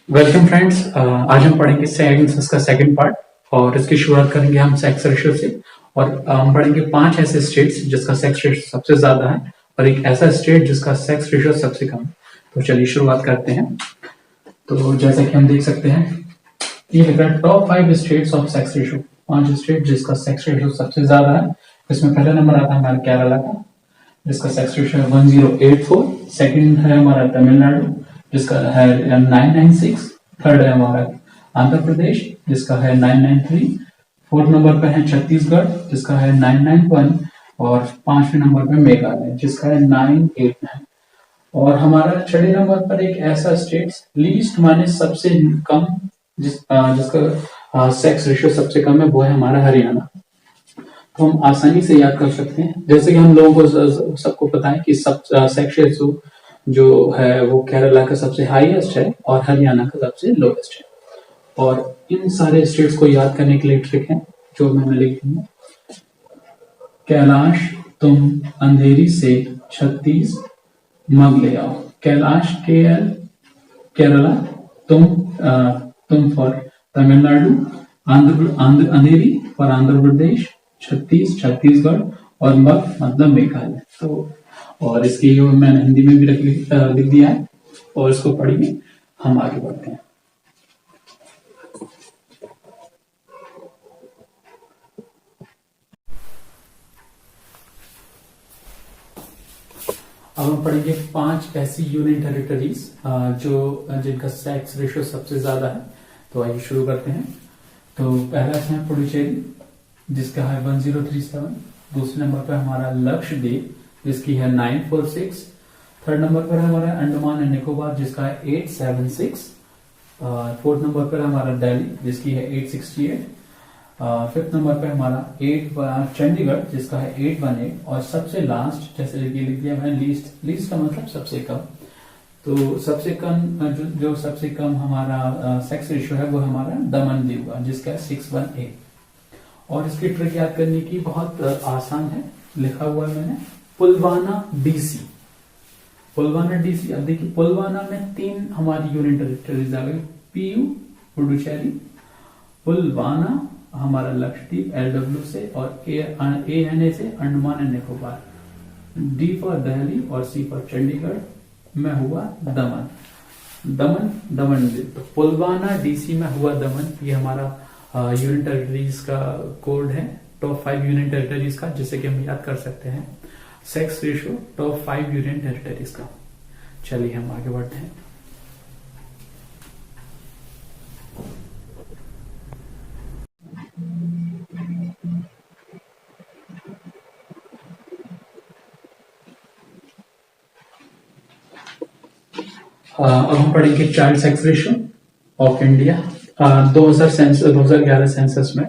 Welcome friends. आज हम पढ़ेंगे सेंस का सेकंड पार्ट और इसकी शुरुआत करेंगे हम सेक्स रेशियो से। और हम पढ़ेंगे 5 ऐसे स्टेट्स जिसका सेक्स रेशियो सबसे ज्यादा है और एक ऐसा स्टेट जिसका सेक्स रेशियो सबसे कम है। तो चलिए शुरुआत करते हैं। तो जैसा कि हम देख सकते हैं, ये लिखा है top 5 states of sex ratio. 5 state जिसका सेक्स रेशियो सबसे ज्यादा है। इसमें पहला नंबर आता है हमारा केरला का, जिसका सेक्स रेशियो है 1084। सेकंड है हमारा तमिलनाडु, जिसका है 996। थर्ड है हमारा आंध्र प्रदेश, जिसका है 993। फोर्थ नंबर पे है छत्तीसगढ़, जिसका है 991। और पांचवें नंबर पे मेघालय, जिसका है 989। और हमारा छठे नंबर पर एक ऐसा स्टेट लीस्ट माने सबसे कम, जिसका सेक्स रेशियो सबसे कम है, वो है हमारा हरियाणा। तो हम आसानी से याद कर सकते हैं, जैसे कि हम लोगों को सबको पता है कि सब सेक्स रेशियो जो है वो केरला का सबसे हाईएस्ट है और हरियाणा का सबसे लोएस्ट है। और इन सारे स्टेट्स को याद करने के लिए ट्रिक है जो मैंने लिखी है। कैलाश तुम अंधेरी से 36 मग ले आओ। कैलाश केरला, तुम फॉर तमिलनाडु, अंधेरी फॉर आंध्र प्रदेश, छत्तीसगढ़ और मग मतलब मेघालय। तो और इसकी जो मैंने हिंदी में भी लिख दिया है और इसको पढ़िए। हम आगे बढ़ते हैं। अब हम पढ़ेंगे 5 ऐसी यूनियन टेरिटरीज जिनका सेक्स रेशियो सबसे ज्यादा है। तो आइए शुरू करते हैं। तो पहला है पुडुचेरी, जिसका है 1037। दूसरे नंबर पर हमारा लक्षद्वीप, जिसकी है 946। थर्ड नंबर पर हमारा अंडमान एंड निकोबार, जिसका है 876। फोर्थ नंबर पर हमारा दिल्ली, जिसकी है 868। फिफ्थ नंबर पे हमारा 8 चंडीगढ़, जिसका है 818। और सबसे लास्ट, जैसे लिख दिया मैंने, लीस्ट का मतलब सबसे कम। तो सबसे कम जो सबसे कम हमारा सेक्स रेशियो है वो हमारा दमन दीव का, जिसका है 618। और इसकी ट्रिक याद करने की बहुत आसान है, लिखा हुआ है मैंने, पुलवाना डीसी। पुलवाना डीसी। अब देखिए, पुलवाना में 3 हमारी यूनियन टेरिटरीज आ गई, पीयू पुडुचेरी, पुलवाना हमारा लक्षद्वीप एलडब्ल्यू से, और एएनए से Andaman and Nicobar, D for Delhi और सी फॉर चंडीगढ़ में हुआ दमन। दमन तो पुलवाना डीसी में हुआ दमन, ये हमारा यूनियन टेरिटरीज का कोड है, टॉप 5 यूनियन टेरिटरीज का, जिससे कि हम याद कर सकते हैं sex ratio top 5 union territories का। चलिए हम आगे बढ़ते हैं। अब हम पढ़ेंगे child sex ratio of India. 2011 census में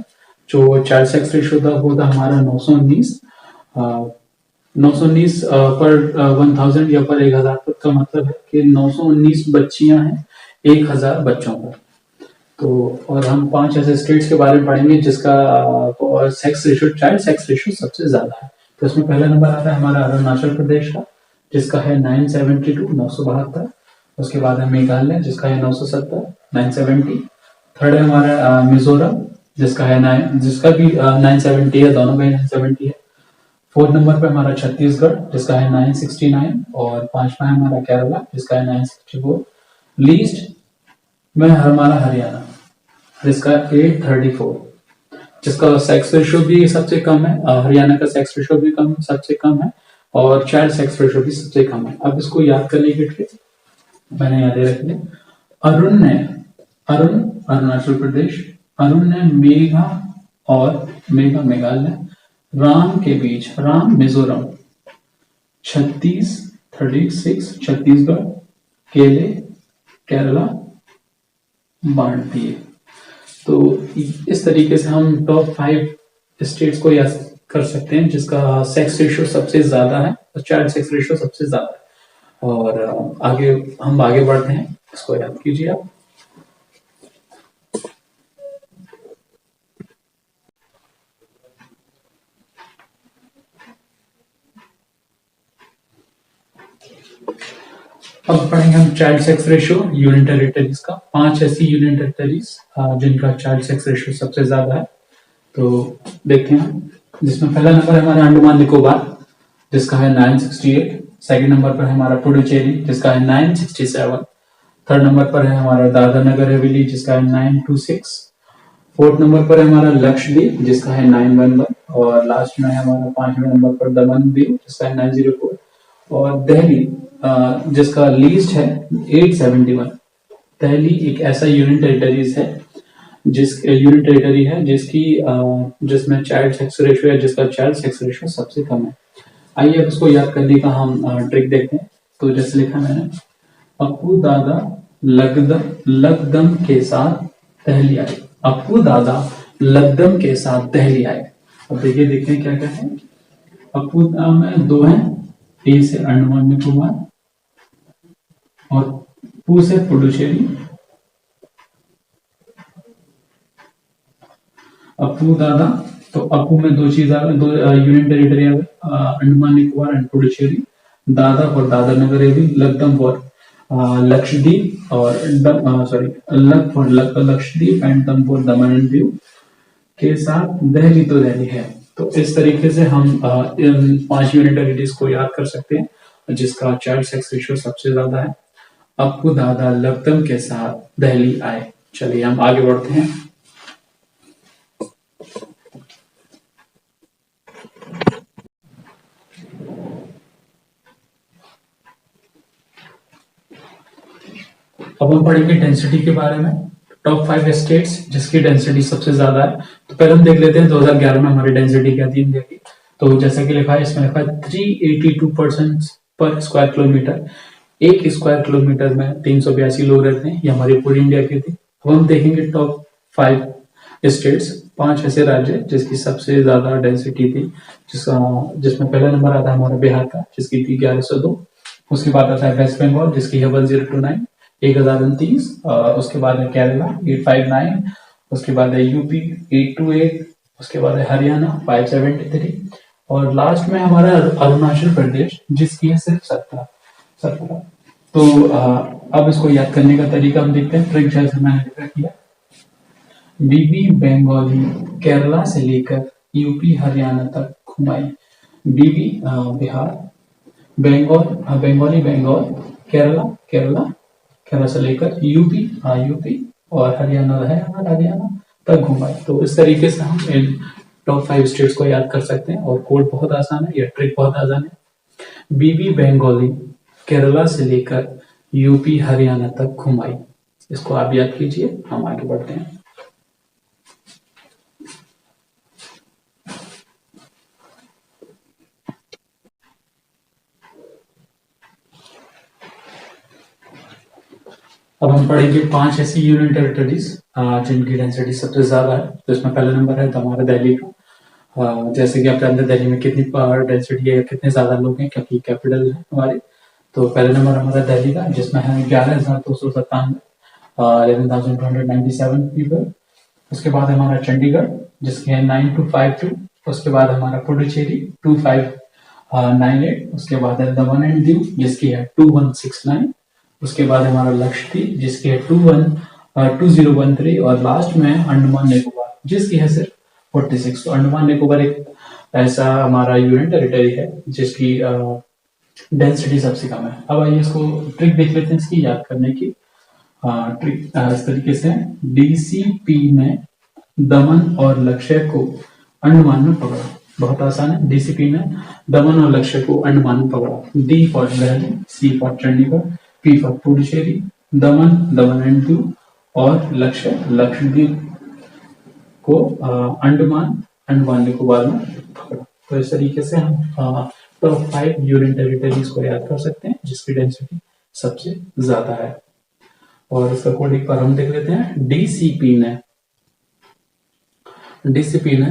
जो चाइल्ड सेक्स रेशियो था वो था हमारा 919। 919 पर 1000 या पर 1000 पर का मतलब है कि 919 बच्चियां हैं 1000 बच्चों पर। तो और हम 5 ऐसे स्टेट्स के बारे में पढ़ेंगे जिसका sex ratio, child sex ratio सबसे ज्यादा है। तो इसमें पहला नंबर आता है हमारा अरुणाचल प्रदेश का, जिसका है 972, 972। उसके बाद है मेघालय, जिसका है 970, 970। थर्ड है हमारा मिजोरम, जिसका है 9, जिसका भी 970 है, दोनों का 970 है। फोर्थ नंबर पे हमारा छत्तीसगढ़, जिसका है 969। और पांचवा है हमारा केरला, जिसका है 964। लीस्ट में हमारा हरियाणा, जिसका 834, जिसका सेक्स रेशियो भी सबसे कम है। हरियाणा का सेक्स रेशियो भी सबसे कम है और चाइल्ड सेक्स रेशियो भी सबसे कम है। अब इसको याद करने की ट्रिक मैंने याद रख लिया। अरुण अरुणाचल प्रदेश, अरुण ने मेघालय, राम के बीच राम मिजोरम, 36 छत्तीसगढ़, केले केरला, बाढ़ दिए। तो इस तरीके से हम टॉप 5 स्टेट्स को याद कर सकते हैं जिसका सेक्स रेशियो सबसे ज्यादा है और चाइल्ड सेक्स रेशियो सबसे ज्यादा है। और हम आगे बढ़ते हैं, इसको याद कीजिए आप। अब पढ़ेंगे हम child sex ratio union territories का। 5 ऐसी यूनियन टेरिटरीज जिनका चाइल्ड सेक्स रेशियो सबसे ज्यादा है। तो देखते हैं, जिसमें पहला नंबर है हमारा अंडमान निकोबार जिसका है 968। सेकंड नंबर पर है हमारा पुडुचेरी जिसका है 967। थर्ड नंबर पर है हमारा दादरा नगर हवेली जिसका है 926। फोर्थ नंबर पर है हमारा लक्षद्वीप जिसका है 911। और लास्ट में है हमारा 5वें नंबर पर दमन दीव जिसका है 904। और दिल्ली जिसका लीस्ट है 871। दिल्ली एक ऐसा यूनियन टेरिटरीज है यूनियन टेरिटरी है जिसमें चाइल्ड सेक्स रेशियो है, जिसका चाइल्ड सेक्स रेशियो सबसे कम है। आइए अब इसको याद करने का हम ट्रिक देखते हैं। तो जैसे लिखा मैंने, अप्पू दादा लगदम के साथ दहली आए। अप्पू दादा लगदम के दहली आए। अब देखिए देखते हैं क्या क्या है। अप्पू में दो हैं, ए से अंडमान निकोबार और पू से पुडुचेरी। अप्पू दादा, तो अप्पू में दो चीज आ गई, दो यूनियन टेरिटरी आ गई, अंडमान निकोबार एंड पुडुचेरी। दादा फॉर दादर नगर हवेली, लगदम फॉर लक्षद्वीप और लग for Lakshadweep and them for Daman and Diu के साथ दिल्ली तो दिल्ली है। तो इस तरीके से हम इन 5 यूनियन टेरिटरीज को याद कर सकते हैं जिसका चाइल्ड सेक्स रेशियो सबसे ज्यादा है। अप्पू दादा लगदम के साथ दिल्ली आए। चलिए हम आगे बढ़ते हैं। अब हम पढ़ेंगे डेंसिटी के बारे में। टॉप 5 स्टेट्स जिसकी डेंसिटी सबसे ज्यादा है। तो पहले हम देख लेते हैं 2011 में हमारी डेंसिटी क्या थी इंडिया की। तो जैसा कि लिखा है, इसमें लिखा है 382% पर स्क्वायर किलोमीटर। एक स्क्वायर किलोमीटर में 382 लोग रहते हैं। ये हमारी पूरी इंडिया की थी। अब हम देखेंगे टॉप 5 स्टेट्स, 5 ऐसे राज्य जिसकी सबसे ज्यादा डेंसिटी थी, जिसमें पहला नंबर आता है हमारा बिहार का जिसकी थी 1102। उसके बाद आता है वेस्ट बंगाल जिसकी है 1029, 1029। उसके बाद है केरला 859। उसके बाद है यूपी 828। उसके बाद है हरियाणा 573। और लास्ट में हमारा अरुणाचल प्रदेश जिसकी है सिर्फ 17। तो अब इसको याद करने का तरीका हम देखते हैं। ट्रिक जैसे मैंने लिखा किया, बीबी बंगाली केरला से लेकर यूपी हरियाणा तक घुमाई। बीबी बिहार, बंगाली बंगाल, केरला से लेकर यूपी और हरियाणा है हमारा हरियाणा तक घुमाई। तो इस तरीके से हम इन टॉप 5 स्टेट्स को याद कर सकते हैं। और कोड बहुत आसान है, यह ट्रिक बहुत आसान है। बीबी बंगाली केरला से लेकर यूपी हरियाणा तक घुमाई। इसको आप याद कीजिए, हम आगे बढ़ते हैं। अब हम पढ़ेंगे 5 ऐसी यूनियन टेरिटरीज जिनकी डेंसिटी सबसे ज्यादा है। तो इसमें पहला नंबर है हमारा दिल्ली का। जैसे कि आप जानते हैं दिल्ली में कितनी डेंसिटी है, कितने ज्यादा लोग हैं, क्योंकि कैपिटल है हमारी। तो पहला नंबर हमारा दिल्ली का जिसमें है 11,297, 11,297 पीपल। उसके बाद हमारा चंडीगढ़ जिसके है 9252। उसके बाद हमारा पुडुचेरी 2598। उसके बाद है दमन एंड दीव जिसकी है 2169। उसके बाद हमारा लक्षद्वीप जिसकी है 2013। और लास्ट में अंडमान निकोबार जिसकी है सिर्फ 46। तो अंडमान निकोबार एक ऐसा हमारा यूनियन टेरिटरी है जिसकी डेंसिटी सबसे कम है। अब आइए इसको ट्रिक देख लेते हैं इसकी याद करने की। ट्रिक इस तरीके से, डीसीपी ने दमन और लक्षद्वीप को अंडमान में पकड़ा। बहुत आसान है। डीसीपी ने दमन और लक्षद्वीप को अंडमान में पकड़ा। D for Delhi, C for Chandigarh, P for Puducherry, Daman and Diu और लक्षद्वीप को अंडमान निकोबार में पकड़ा। तो इस तरीके से हम टॉप 5 यूनियन टेरिटरीज को याद कर सकते हैं जिसकी डेंसिटी सबसे ज्यादा है। और इसका कोड एक बार हम देख लेते हैं। डीसीपी ने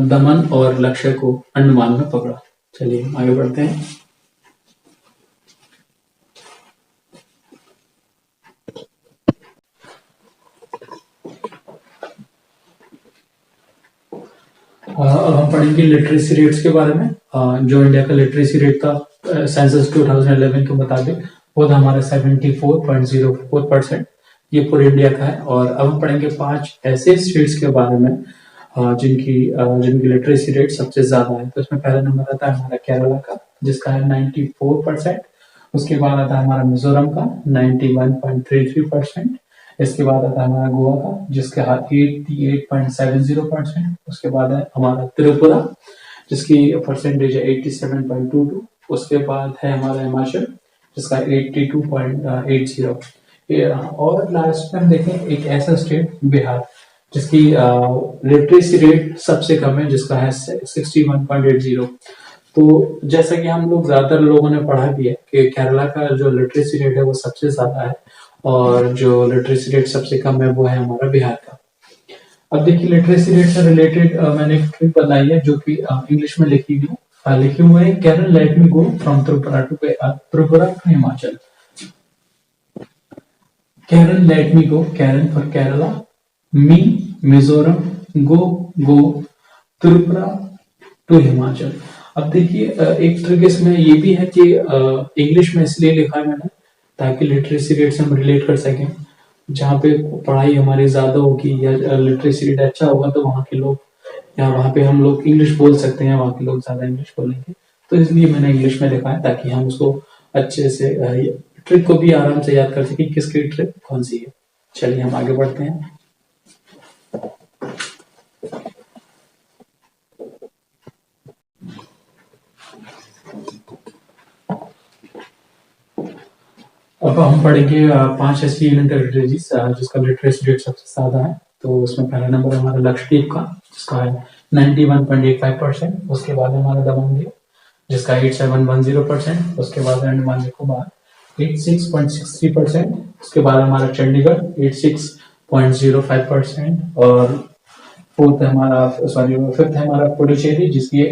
दमन और लक्षद्वीप को अंडमान में पकड़ा। चलिए आगे बढ़ते हैं। अब हम पढ़ेंगे लिटरेसी रेट्स के बारे में। जो इंडिया का लिटरेसी रेट था सेंसस 2011 के मुताबिक वो था हमारा 74.04%। ये पूरे इंडिया का है। और अब हम पढ़ेंगे 5 ऐसे स्टेट्स के बारे में जिनकी लिटरेसी रेट सबसे ज्यादा है। तो इसमें पहला नंबर आता है हमारा केरला का, जिसका है 94%। उसके बाद आता है हमारा मिजोरम का 91.33%। इसके बाद आता है हमारा गोवा का, जिसका है 88.70%। उसके बाद है हमारा त्रिपुरा, जिसकी परसेंटेज है 87.22। उसके बाद है हमारा हिमाचल, जिसका 82.80। और लास्ट में हम देखें एक ऐसा स्टेट बिहार, जिसकी लिटरेसी रेट सबसे कम है, जिसका है 61.80। तो जैसा कि हम लोग ज्यादातर लोगों ने पढ़ा भी है कि केरला का जो लिटरेसी रेट है वो सबसे ज्यादा है, और जो लिटरेसी रेट सबसे कम है वो है हमारा बिहार का। अब देखिए लिटरेसी रेट से रिलेटेड मैंने एक ट्रिक बनाई है, जो कि इंग्लिश में लिखी हुई है। लिखे हुए है, Karen let me go from Tripura to Himachal. Karen let me go, Karen for Kerala, me Mizoram, go Tripura to Himachal. अब देखिए एक ट्रिक इसमें ये भी है कि इंग्लिश में इसलिए लिखा है मैंने ताकि लिटरेसी रेट से हम रिलेट कर सकें। जहाँ पे पढ़ाई हमारी ज्यादा होगी या लिटरेसी रेट अच्छा होगा, तो वहाँ के लोग या वहाँ पे हम लोग इंग्लिश बोल सकते हैं, वहाँ के लोग ज्यादा इंग्लिश बोलेंगे। तो इसलिए मैंने इंग्लिश में लिखा है ताकि हम उसको अच्छे से ट्रिक को भी आराम से याद कर सके किसकी ट्रिक कौन सी है। चलिए हम आगे बढ़ते हैं। अब हम पढ़ेंगे 5 ऐसी यूनियन टेरिटरीज जिसका लिटरेसी रेट सबसे ज्यादा है। तो उसमें पहला नंबर है हमारा लक्षद्वीप का, जिसका है 91.85%। उसके बाद है हमारा दमन दीव, जिसका 8710%। उसके बाद है अंडमान निकोबार 86.63%। उसके बाद हमारा चंडीगढ़ 86.05%। और फिफ्थ है हमारा पुडुचेरी, जिसकी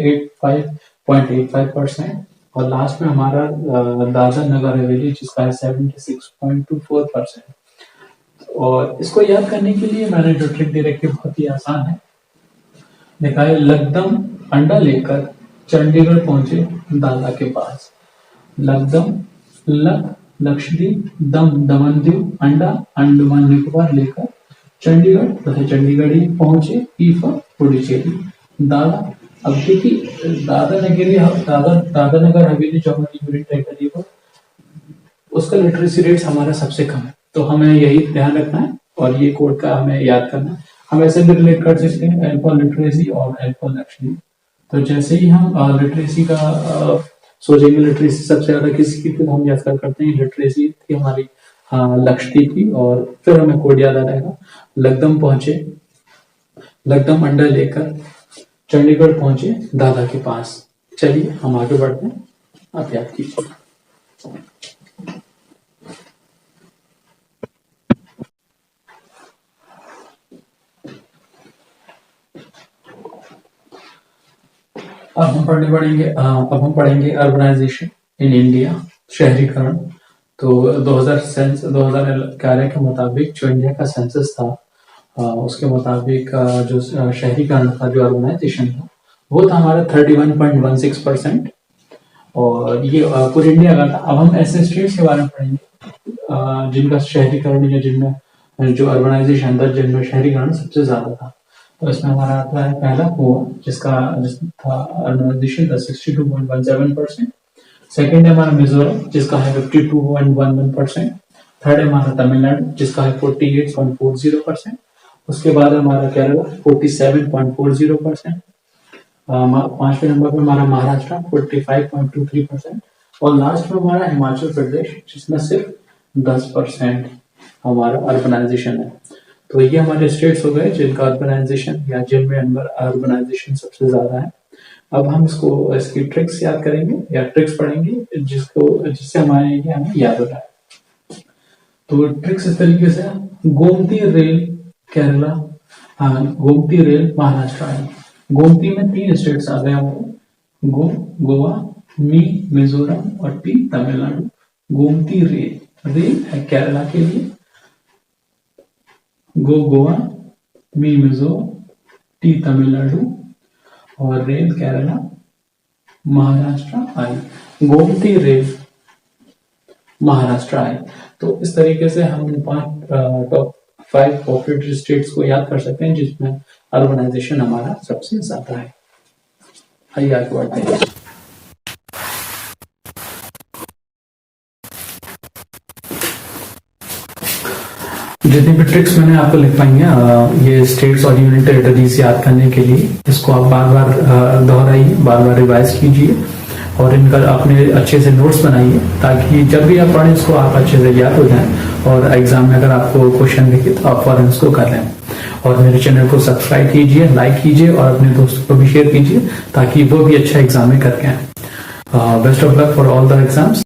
85.85%। और लास्ट में हमारा दादरा नगर हवेली, जिसका है 76.24%। और इसको याद करने के लिए मैंने जो ट्रिक दे रखी है बहुत ही आसान है। देखा है, लगदम अंडा लेकर चंडीगढ़ पहुंचे दादा के पास। लगदम लक्षद्वीप, दमन दीव, अंडा अंडमान निकोबार लेकर चंडीगढ़ तथा चंडीगढ़ ही पहुंचे। पुडुचेरी दादा। अब देखिए दादा नगर हवेली जो हमारी यूनियन टेरिटरी है, उसका लिटरेसी रेट हमारा सबसे कम है। तो हमें यही ध्यान रखना है और ये कोड का हमें याद करना है। हम ऐसे भी रिलेट कर सकते हैं एल फॉर लिटरेसी और एल फॉर लक्षद्वीप। तो जैसे ही हम लिटरेसी का सोचेंगे, लिटरेसी सबसे ज्यादा किसी की, तो हम याद करते हैं लिटरेसी थी हमारी लक्षद्वीप की। और फिर हमें कोड याद आ जाएगा। लगदम पहुंचे, लगदम अंडा लेकर चंडीगढ़ पहुंचे दादा के पास। चलिए हम आगे बढ़ते हैं, आप याद कीजिए। अब हम पढ़ेंगे अर्बनाइजेशन इन इंडिया, शहरीकरण। तो 2011 के मुताबिक जो इंडिया का सेंसस था, उसके मुताबिक जो शहरीकरण था, जो अर्बनाइजेशन था, वो था हमारा 31.16%। और ये पूरे इंडिया का था। अब हम ऐसे स्टेट्स के बारे में पढ़ेंगे जिनका शहरीकरण या जिनमें जो अर्बनाइजेशन था, जिनमें शहरीकरण सबसे ज्यादा था। तो इसमें हमारा आता है पहला गोवा, जिसका अर्बनाइजेशन था 62.17%। सेकेंड है हमारा मिजोरम, जिसका है 52.11%। थर्ड है हमारा तमिलनाडु, जिसका है 48.40%। उसके बाद हमारा केरला 47.40%। पांचवें नंबर पर हमारा महाराष्ट्र 45.23%। और लास्ट में हमारा हिमाचल प्रदेश, जिसमें सिर्फ 10% हमारा अर्बनाइजेशन है। तो ये हमारे स्टेट्स हो गए जिनका अर्बनाइजेशन या जिनमें अर्बनाइजेशन सबसे ज्यादा है। अब हम इसकी ट्रिक्स याद करेंगे या ट्रिक्स पढ़ेंगे जिससे हमें याद होता है। तो ट्रिक्स इस तरीके से, गोमती रेल केरला, गोमती रेल महाराष्ट्र है। गोमती में 3 स्टेट्स आ गए हमारे, गोवा, मिजोरम और तमिलनाडु। गोमती रेल है केरला के लिए, गोवा, मिजो, तमिलनाडु, और रेल केरला, महाराष्ट्र आई। गोमती रेल महाराष्ट्र आए। तो इस तरीके से हम टॉप 5 पॉपुलेटेड स्टेट्स को याद कर सकते हैं जिसमें अर्बनाइजेशन हमारा सबसे ज्यादा है। आइए आगे बढ़ते हैं। जितनी भी ट्रिक्स मैंने आपको लिखवाई हैं ये स्टेट्स और यूनियन टेरिटरीज याद करने के लिए, इसको आप बार बार दोहराइए, बार बार रिवाइज कीजिए और इनका अपने अच्छे से नोट्स बनाइए ताकि जब भी आप पढ़ें इसको आप अच्छे से याद हो जाएं और एग्जाम में अगर आपको क्वेश्चन दिखे तो आप फौरन इसको कर लें। और मेरे चैनल को सब्सक्राइब कीजिए, लाइक कीजिए और अपने दोस्तों को भी शेयर कीजिए ताकि वो भी अच्छा एग्जाम में करके आए। Best of luck for all the exams.